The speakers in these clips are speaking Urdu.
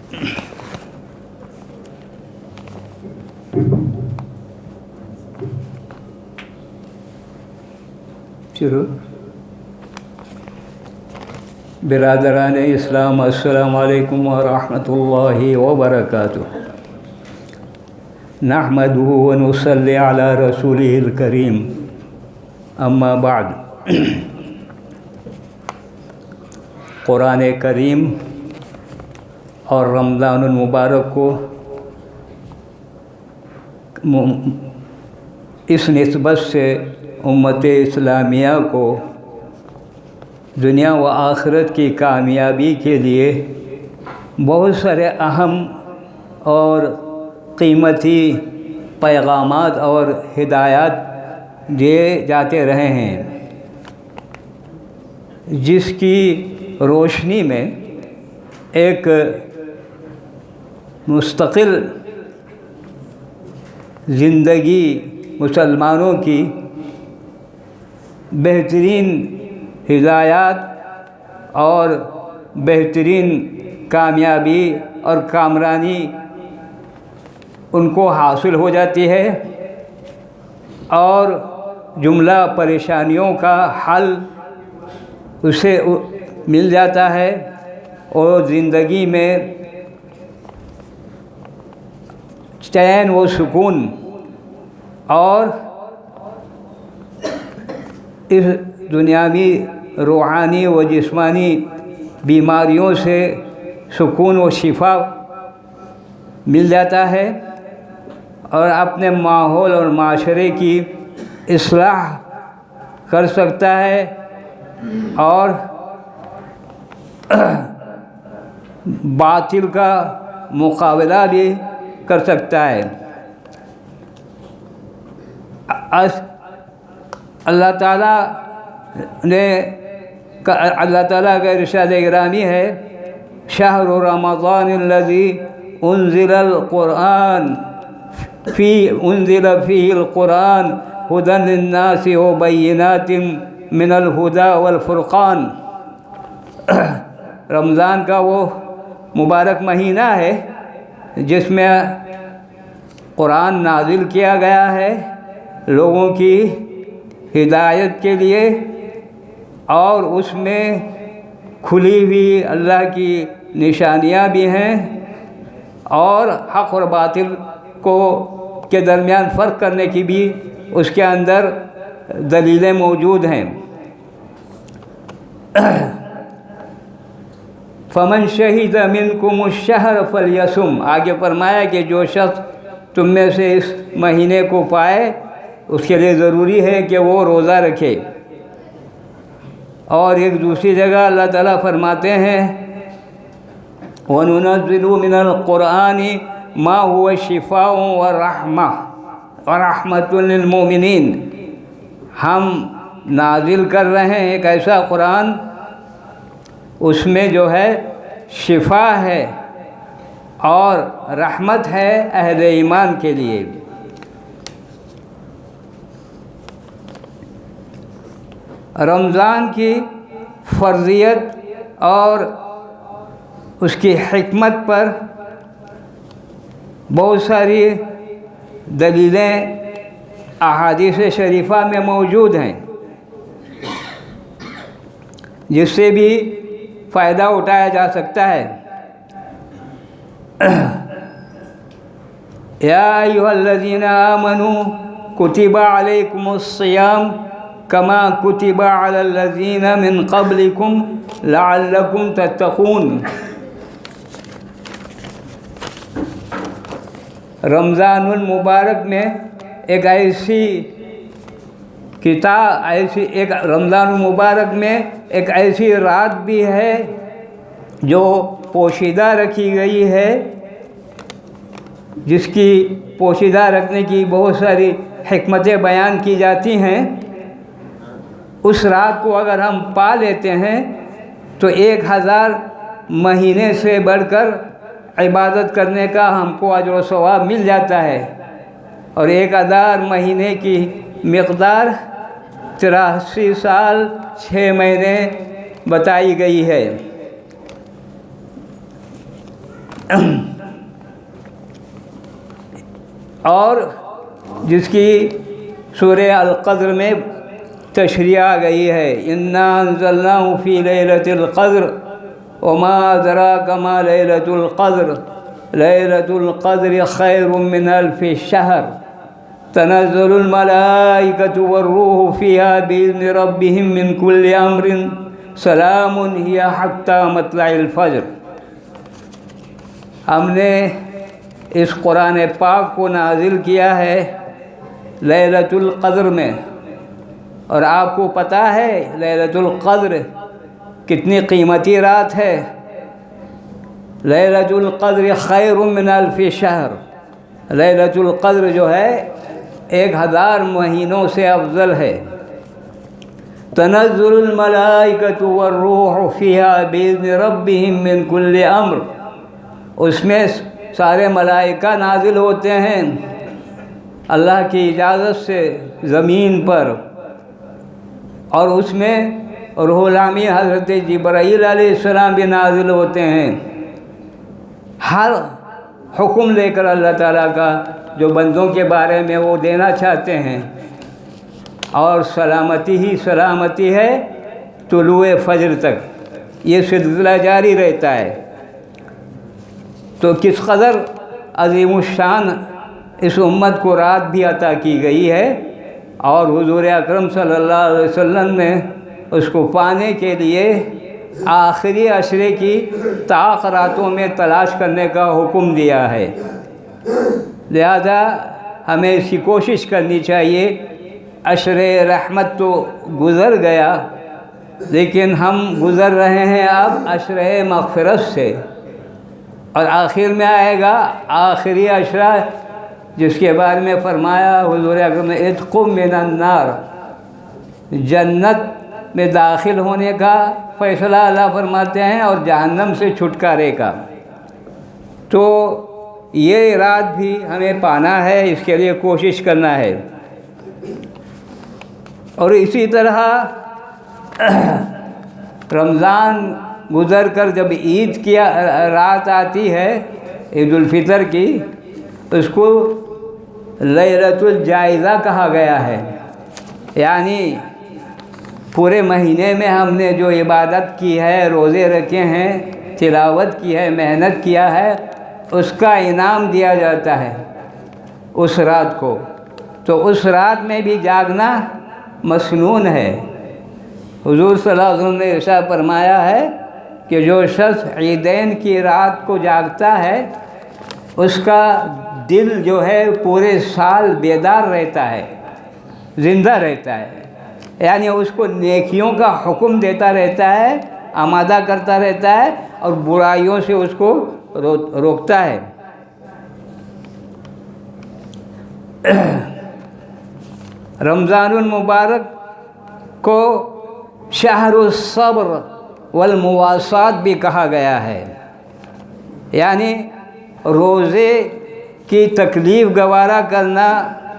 شروع برادران اسلام، السلام علیکم ورحمۃ اللہ وبرکاتہ۔ نحمده ونصلی علی رسولہ الکریم، اما بعد۔ قرآن کریم اور رمضان المبارک کو اس نسبت سے امت اسلامیہ کو دنیا و آخرت کی کامیابی کے لیے بہت سارے اہم اور قیمتی پیغامات اور ہدایات دیے جاتے رہے ہیں، جس کی روشنی میں ایک مستقل زندگی مسلمانوں کی بہترین ہدایات اور بہترین کامیابی اور کامرانی ان کو حاصل ہو جاتی ہے، اور جملہ پریشانیوں کا حل اسے مل جاتا ہے، اور زندگی میں چین و سکون اور اس دنیاوی روحانی و جسمانی بیماریوں سے سکون و شفا مل جاتا ہے، اور اپنے ماحول اور معاشرے کی اصلاح کر سکتا ہے، اور باطل کا مقابلہ بھی کر سکتا ہے۔ اللہ تعالیٰ کا ارشاد گرامی ہے، شہر رمضان الذی انزل فیہ القرآن ھدی للناس وبینات من الھدی والفرقان۔ رمضان کا وہ مبارک مہینہ ہے جس میں قرآن نازل کیا گیا ہے لوگوں کی ہدایت کے لیے، اور اس میں کھلی ہوئی اللہ کی نشانیاں بھی ہیں، اور حق اور باطل کے درمیان فرق کرنے کی بھی اس کے اندر دلیلیں موجود ہیں۔ فمن شہد منکم الشہر فلیصم، آگے فرمایا کہ جو شخص تم میں سے اس مہینے کو پائے اس کے لیے ضروری ہے کہ وہ روزہ رکھے۔ اور ایک دوسری جگہ اللہ تعالیٰ فرماتے ہیں، وَنُنَزِّلُ مِنَ الْقُرْآنِ مَا هُوَ شِفَاءٌ وَرَحْمَةٌ لِّلْمُؤْمِنِينَ، ہم نازل کر رہے ہیں ایک ایسا قرآن اس میں جو ہے شفا ہے اور رحمت ہے اہل ایمان کے لیے۔ رمضان کی فرضیت اور اس کی حکمت پر بہت ساری دلیلیں احادیث شریفہ میں موجود ہیں، جس سے بھی فائدہ اٹھایا جا سکتا ہے۔ یا ایھا الذین آمنوا کتب علیکم الصیام کما کتب علی الذین من قبلکم لعلکم تتقون۔ رمضان المبارک میں ایک رمضان المبارک میں ایک ایسی رات بھی ہے جو پوشیدہ رکھی گئی ہے، جس کی پوشیدہ رکھنے کی بہت ساری حکمتیں بیان کی جاتی ہیں۔ اس رات کو اگر ہم پا لیتے ہیں تو 1000 مہینے سے بڑھ کر عبادت کرنے کا ہم کو اجر و ثواب مل جاتا ہے، اور 1000 مہینے کی مقدار 83 سال 6 مہینے بتائی گئی ہے۔ اور جس کی سورہ القدر میں تشریح آ گئی ہے، انا انزلناہ فی لیلۃ القدر وما ادراک ما لیلۃ القدر لیلۃ القدر خیر من الف شہر تنزل الملائکۃ والروح فیہا بإذن ربہم من کل امر سلام ہی حتی مطلع الفجر۔ ہم نے اس قرآن پاک کو نازل کیا ہے لیلۃ القدر میں، اور آپ کو پتہ ہے لیلۃ القدر کتنی قیمتی رات ہے۔ لیلۃ القدر خیر من الف شہر، لیلۃ القدر جو ہے 1000 مہینوں سے افضل ہے۔ تنزل الملائکۃ والروح فیہا بإذن ربہم من کل امر، اس میں سارے ملائکہ نازل ہوتے ہیں اللہ کی اجازت سے زمین پر، اور اس میں روح الامین حضرت جبرائیل علیہ السلام بھی نازل ہوتے ہیں۔ ہر حکم لے کر اللہ تعالیٰ کا جو بندوں کے بارے میں وہ دینا چاہتے ہیں، اور سلامتی ہی سلامتی ہے طلوع فجر تک، یہ سلسلہ جاری رہتا ہے۔ تو کس قدر عظیم الشان اس امت کو رات بھی عطا کی گئی ہے، اور حضور اکرم صلی اللہ علیہ وسلم نے اس کو پانے کے لیے آخری عشرے کی طاق راتوں میں تلاش کرنے کا حکم دیا ہے۔ لہذا ہمیں اس کی کوشش کرنی چاہیے۔ عشرے رحمت تو گزر گیا، لیکن ہم گزر رہے ہیں اب عشرے مغفرت سے، اور آخر میں آئے گا آخری عشرہ، جس کے بارے میں فرمایا حضور اکرم نے عتق من النار، جنت میں داخل ہونے کا فیصلہ اللہ فرماتے ہیں، اور جہنم سے چھٹکارے کا۔ تو یہ رات بھی ہمیں پانا ہے، اس کے لیے کوشش کرنا ہے۔ اور اسی طرح رمضان گزر کر جب عید کی رات آتی ہے، عید الفطر کی، اس کو لیلۃ الجائزہ کہا گیا ہے۔ یعنی پورے مہینے میں ہم نے جو عبادت کی ہے، روزے رکھے ہیں، تلاوت کی ہے، محنت کیا ہے، اس کا انعام دیا جاتا ہے اس رات کو۔ تو اس رات میں بھی جاگنا مسنون ہے۔ حضور صلی اللہ علیہ وسلم نے ارشاد فرمایا ہے کہ جو شخص عیدین کی رات کو جاگتا ہے، اس کا دل جو ہے پورے سال بیدار رہتا ہے، زندہ رہتا ہے، یعنی اس کو نیکیوں کا حکم دیتا رہتا ہے، آمادہ کرتا رہتا ہے، اور برائیوں سے اس کو روکتا ہے۔ رمضان المبارک کو شہر الصبر والمواسات بھی کہا گیا ہے، یعنی روزے کی تکلیف گوارا کرنا،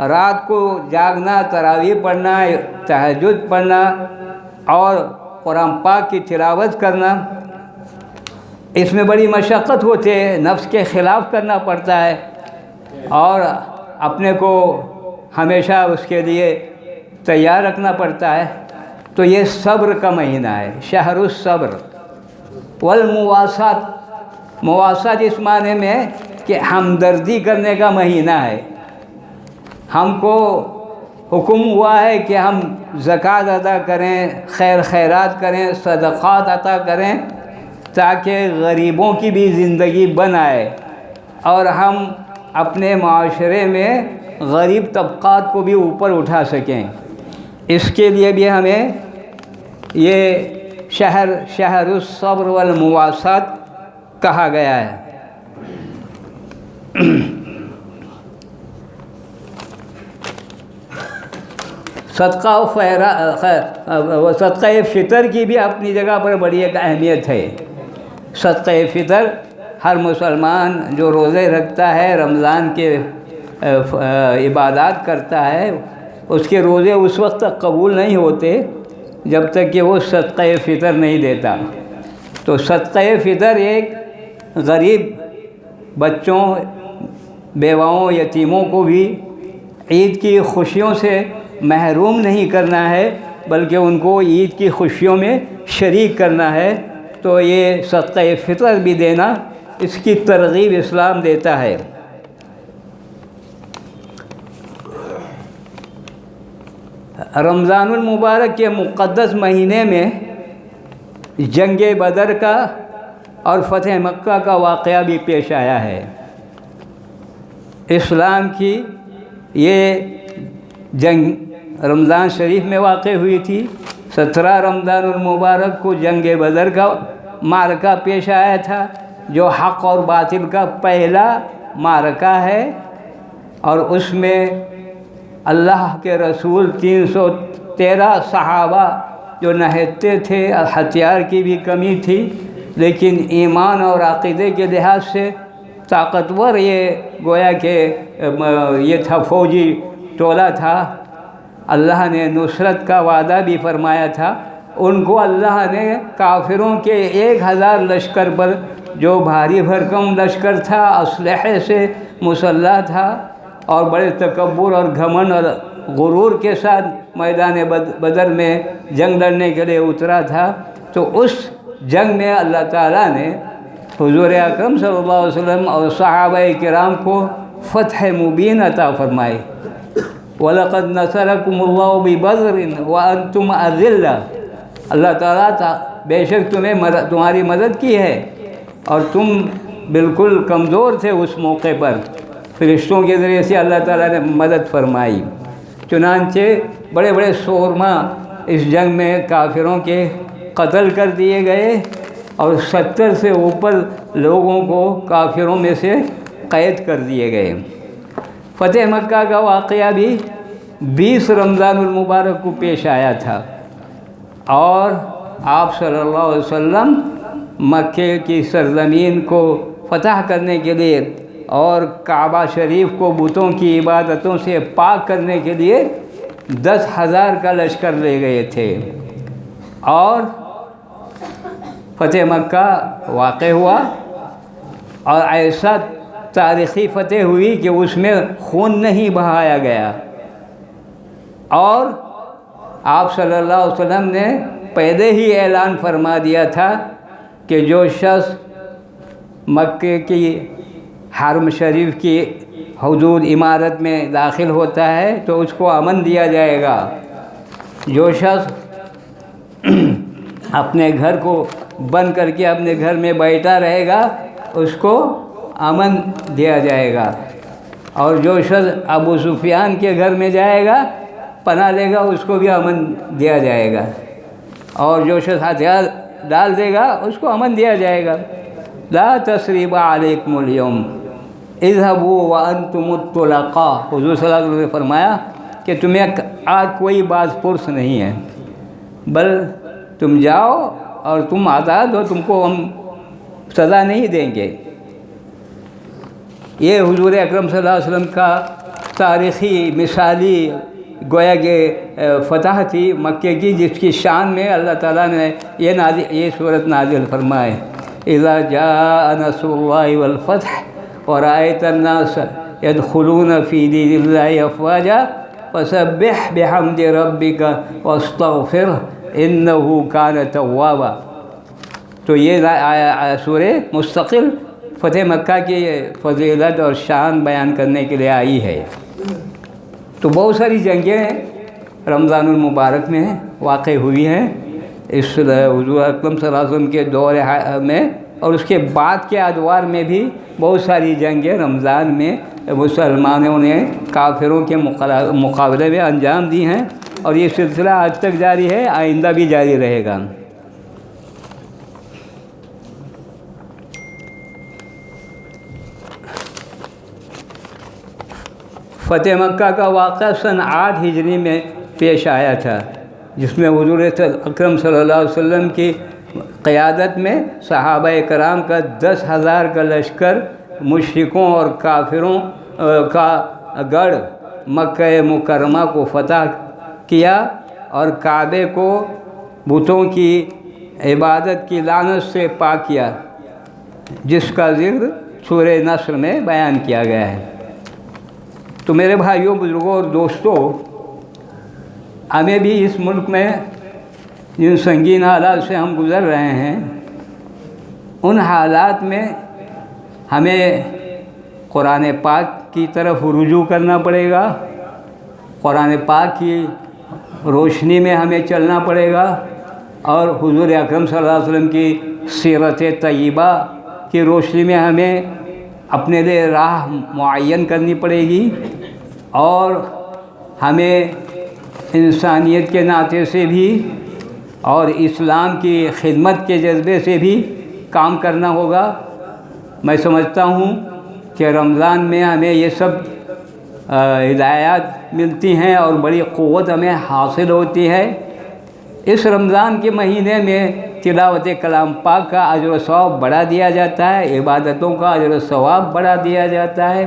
رات کو جاگنا، تراویح پڑھنا، تہجد پڑھنا، اور قرآن پاک کی تلاوت کرنا۔ اس میں بڑی مشقت ہوتی ہے، نفس کے خلاف کرنا پڑتا ہے، اور اپنے کو ہمیشہ اس کے لیے تیار رکھنا پڑتا ہے۔ تو یہ صبر کا مہینہ ہے، شہر الصبر والمواسات۔ مواسات اس معنی میں کہ ہمدردی کرنے کا مہینہ ہے۔ ہم کو حکم ہوا ہے کہ ہم زکوٰۃ ادا کریں، خیرات کریں، صدقات عطا کریں، تاکہ غریبوں کی بھی زندگی بن آئے، اور ہم اپنے معاشرے میں غریب طبقات کو بھی اوپر اٹھا سکیں۔ اس کے لیے بھی ہمیں یہ شہر الصبر والمواسات کہا گیا ہے۔ صدقہ فطر کی بھی اپنی جگہ پر بڑی ایک اہمیت ہے۔ صدقہ فطر ہر مسلمان جو روزے رکھتا ہے، رمضان کے عبادات کرتا ہے، اس کے روزے اس وقت تک قبول نہیں ہوتے جب تک کہ وہ صدقہ فطر نہیں دیتا۔ تو صدقہ فطر ایک غریب بچوں، بیواؤں، یتیموں کو بھی عید کی خوشیوں سے محروم نہیں کرنا ہے، بلکہ ان کو عید کی خوشیوں میں شریک کرنا ہے۔ تو یہ صدقہ فطر بھی دینا، اس کی ترغیب اسلام دیتا ہے۔ رمضان المبارک کے مقدس مہینے میں جنگ بدر کا اور فتح مکہ کا واقعہ بھی پیش آیا ہے۔ اسلام کی یہ جنگ رمضان شریف میں واقع ہوئی تھی۔ 17 رمضان المبارک کو جنگ بدر کا معرکہ پیش آیا تھا، جو حق اور باطل کا پہلا معرکہ ہے، اور اس میں اللہ کے رسول 313 صحابہ جو نہتے تھے، ہتھیار کی بھی کمی تھی، لیکن ایمان اور عقیدے کے لحاظ سے طاقتور یہ گویا کہ یہ تھا، فوجی ٹولہ تھا۔ اللہ نے نصرت کا وعدہ بھی فرمایا تھا۔ ان کو اللہ نے کافروں کے 1000 لشکر پر، جو بھاری بھرکم لشکر تھا، اسلحے سے مسلح تھا، اور بڑے تکبر اور گھمنڈ اور غرور کے ساتھ میدان بدر میں جنگ لڑنے کے لیے اترا تھا، تو اس جنگ میں اللہ تعالیٰ نے حضور اکرم صلی اللہ علیہ وسلم اور صحابہ کرام کو فتح مبین عطا فرمائی۔ وَلَقَدْ نَصَرَكُمُ اللَّهُ بِبَدْرٍ وَأَنْتُمْ أَذِلَّةٌ، اللہ تعالیٰ بے شک تمہاری مدد کی ہے، اور تم بالکل کمزور تھے اس موقع پر، فرشتوں کے ذریعے سے اللہ تعالیٰ نے مدد فرمائی۔ چنانچہ بڑے بڑے سورما اس جنگ میں کافروں کے قتل کر دیے گئے، اور 70 سے اوپر لوگوں کو کافروں میں سے قید کر دیے گئے۔ فتح مکہ کا واقعہ بھی 20 رمضان المبارک کو پیش آیا تھا، اور آپ صلی اللہ علیہ وسلم مکے کی سرزمین کو فتح کرنے کے لیے اور کعبہ شریف کو بتوں کی عبادتوں سے پاک کرنے کے لیے 10,000 کا لشکر لے گئے تھے، اور فتح مکہ واقع ہوا، اور ایسا تاریخی فتح ہوئی کہ اس میں خون نہیں بہایا گیا، اور آپ صلی اللہ علیہ وسلم نے پہلے ہی اعلان فرما دیا تھا کہ جو شخص مکے کی حرم شریف کی حدود عمارت میں داخل ہوتا ہے تو اس کو امن دیا جائے گا، جو شخص اپنے گھر کو بند کر کے اپنے گھر میں بیٹھا رہے گا اس کو امن دیا جائے گا، اور جو شخص ابو سفیان کے گھر میں جائے گا، پناہ لے گا، اس کو بھی امن دیا جائے گا، اور جو شخص ہتھیار ڈال دے گا اس کو امن دیا جائے گا۔ لا تثریب علیکم اليوم اذهبوا وانتم الطلقاء، حضور صلی اللہ علیہ وسلم نے فرمایا کہ تمہیں آج کوئی باز پرس نہیں ہے، بل تم جاؤ اور تم آزاد ہو، تم کو ہم سزا نہیں دیں گے۔ یہ حضور اکرم صلی اللہ علیہ وسلم کا تاریخی مثالی گویا کہ فتح تھی مکے کی، جس کی شان میں اللہ تعالیٰ نے یہ صورت نازل فرمائے، اذا جاء نصر اللہ والفتح ورأيت الناس يدخلون في دين الله أفواجا فسبح بحمد ربك واستغفره إنه كان توابا۔ تو یہ سورہ مستقل فتح مکہ کی فضیلت اور شان بیان کرنے کے لیے آئی ہے۔ تو بہت ساری جنگیں رمضان المبارک میں واقع ہوئی ہیں، اس حضور اکرم صلی اللہ علیہ وسلم کے دور میں، اور اس کے بعد کے ادوار میں بھی بہت ساری جنگیں رمضان میں مسلمانوں نے کافروں کے مقابلے میں انجام دی ہیں، اور یہ سلسلہ آج تک جاری ہے، آئندہ بھی جاری رہے گا۔ فتح مکہ کا واقعہ سن 8 ہجری میں پیش آیا تھا، جس میں حضور اکرم صلی اللہ علیہ وسلم کی قیادت میں صحابہ کرام کا 10,000 کا لشکر مشرکوں اور کافروں کا گڑھ مکہ مکرمہ کو فتح کیا، اور کعبے کو بتوں کی عبادت کی لعنت سے پاک کیا، جس کا ذکر سورہ نصر میں بیان کیا گیا ہے۔ تو میرے بھائیوں، بزرگوں اور دوستوں، ہمیں بھی اس ملک میں جن سنگین حالات سے ہم گزر رہے ہیں، ان حالات میں ہمیں قرآن پاک کی طرف رجوع کرنا پڑے گا، قرآن پاک کی روشنی میں ہمیں چلنا پڑے گا، اور حضور اکرم صلی اللہ علیہ وسلم کی سیرت طیبہ کی روشنی میں ہمیں اپنے لیے راہ معین کرنی پڑے گی، اور ہمیں انسانیت کے ناطے سے بھی اور اسلام کی خدمت کے جذبے سے بھی کام کرنا ہوگا۔ میں سمجھتا ہوں کہ رمضان میں ہمیں یہ سب ہدایات ملتی ہیں اور بڑی قوت ہمیں حاصل ہوتی ہے۔ اس رمضان کے مہینے میں تلاوت کلام پاک کا اجر و ثواب بڑھا دیا جاتا ہے، عبادتوں کا اجر و ثواب بڑھا دیا جاتا ہے۔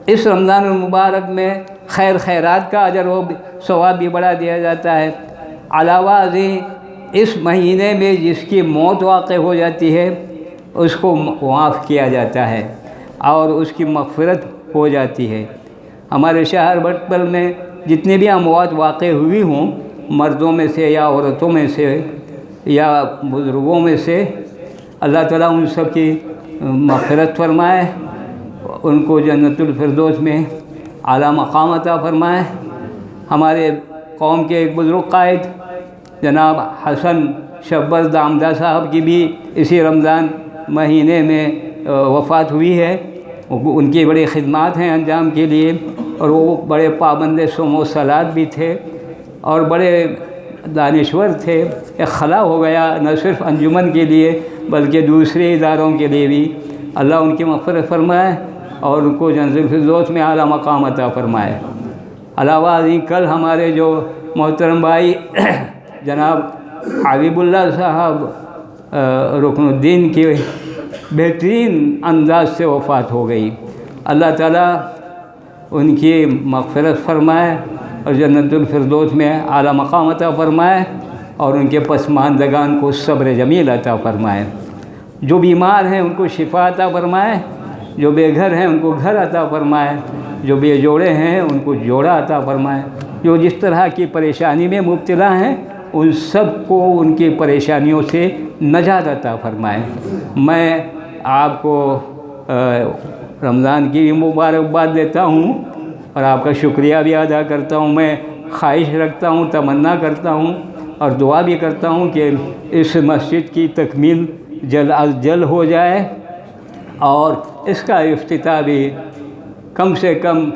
اس رمضان المبارک میں خیرات کا اجر و ثواب بھی بڑھا دیا جاتا ہے۔ علاوہ ازیں اس مہینے میں جس کی موت واقع ہو جاتی ہے اس کو معاف کیا جاتا ہے اور اس کی مغفرت ہو جاتی ہے۔ ہمارے شہر بٹپل میں جتنے بھی اموات واقع ہوئی ہوں، مردوں میں سے یا عورتوں میں سے یا بزرگوں میں سے، اللہ تعالیٰ ان سب کی مغفرت فرمائے، ان کو جنت الفردوس میں اعلیٰ مقام عطا فرمائے۔ ہمارے قوم کے ایک بزرگ قائد جناب حسن شبر دامدہ صاحب کی بھی اسی رمضان مہینے میں وفات ہوئی ہے۔ ان کی بڑی خدمات ہیں انجام کے لیے، اور وہ بڑے پابند صوم و صلات بھی تھے اور بڑے دانشور تھے۔ ایک خلا ہو گیا نہ صرف انجمن کے لیے بلکہ دوسرے اداروں کے لیے بھی۔ اللہ ان کی مغفرت فرمائے اور ان کو جنت الفردوس میں اعلیٰ مقام عطا فرمائے۔ علاوہ ازیں کل ہمارے جو محترم بھائی جناب حبیب اللہ صاحب رکن الدین کی بہترین انداز سے وفات ہو گئی۔ اللہ تعالیٰ ان کی مغفرت فرمائے اور جنت الفردوس میں اعلیٰ مقام عطا فرمائے، اور ان کے پسماندگان کو صبر جمیل عطا فرمائے۔ جو بیمار ہیں ان کو شفا عطا فرمائے، جو بے گھر ہیں ان کو گھر عطا فرمائے، جو بے جوڑے ہیں ان کو جوڑا عطا فرمائے، جو جس طرح کی پریشانی میں مبتلا ہیں ان سب کو ان کی پریشانیوں سے نجات عطا فرمائے۔ میں آپ کو رمضان کی مبارکباد دیتا ہوں اور آپ کا شکریہ بھی ادا کرتا ہوں۔ میں خواہش رکھتا ہوں، تمنا کرتا ہوں اور دعا بھی کرتا ہوں کہ اس مسجد کی تکمیل جلد از جلد ہو جائے، اور اس کا افتتاح بھی کم سے کم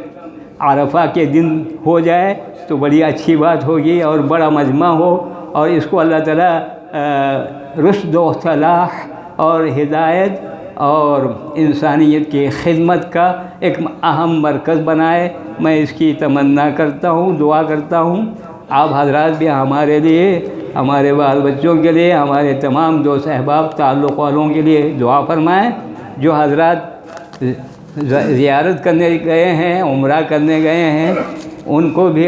عرفہ کے دن ہو جائے تو بڑی اچھی بات ہوگی، اور بڑا مجمع ہو، اور اس کو اللہ تعالیٰ رشد و صلاح اور ہدایت اور انسانیت کی خدمت کا ایک اہم مرکز بنائے۔ میں اس کی تمنا کرتا ہوں، دعا کرتا ہوں۔ آپ حضرات بھی ہمارے لیے، ہمارے بال بچوں کے لیے، ہمارے تمام دوست احباب تعلق والوں کے لیے دعا فرمائیں۔ جو حضرات زیارت کرنے گئے ہیں، عمرہ کرنے گئے ہیں، ان کو بھی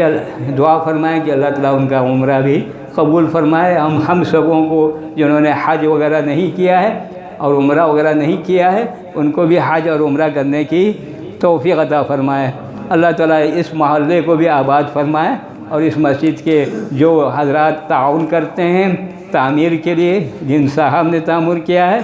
دعا فرمائیں کہ اللہ تعالیٰ ان کا عمرہ بھی قبول فرمائے۔ ہم سبوں کو جنہوں نے حج وغیرہ نہیں کیا ہے اور عمرہ وغیرہ نہیں کیا ہے ان کو بھی حج اور عمرہ کرنے کی توفیق عطا فرمائے۔ اللہ تعالیٰ اس محلے کو بھی آباد فرمائے، اور اس مسجد کے جو حضرات تعاون کرتے ہیں تعمیر کے لیے، جن صاحب نے تعمیر کیا ہے،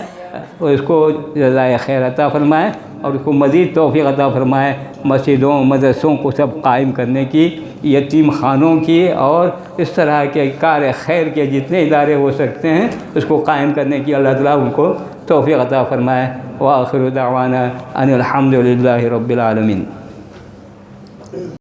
اس کو جزائے خیر عطا فرمائے اور اس کو مزید توفیق عطا فرمائے۔ مسجدوں مدرسوں کو سب قائم کرنے کی، یتیم خانوں کی، اور اس طرح کے کار خیر کے جتنے ادارے ہو سکتے ہیں اس کو قائم کرنے کی اللہ تعالیٰ ان کو توفیق عطا فرمائے۔ وآخر دعوانا ان الحمد للہ رب العالمین۔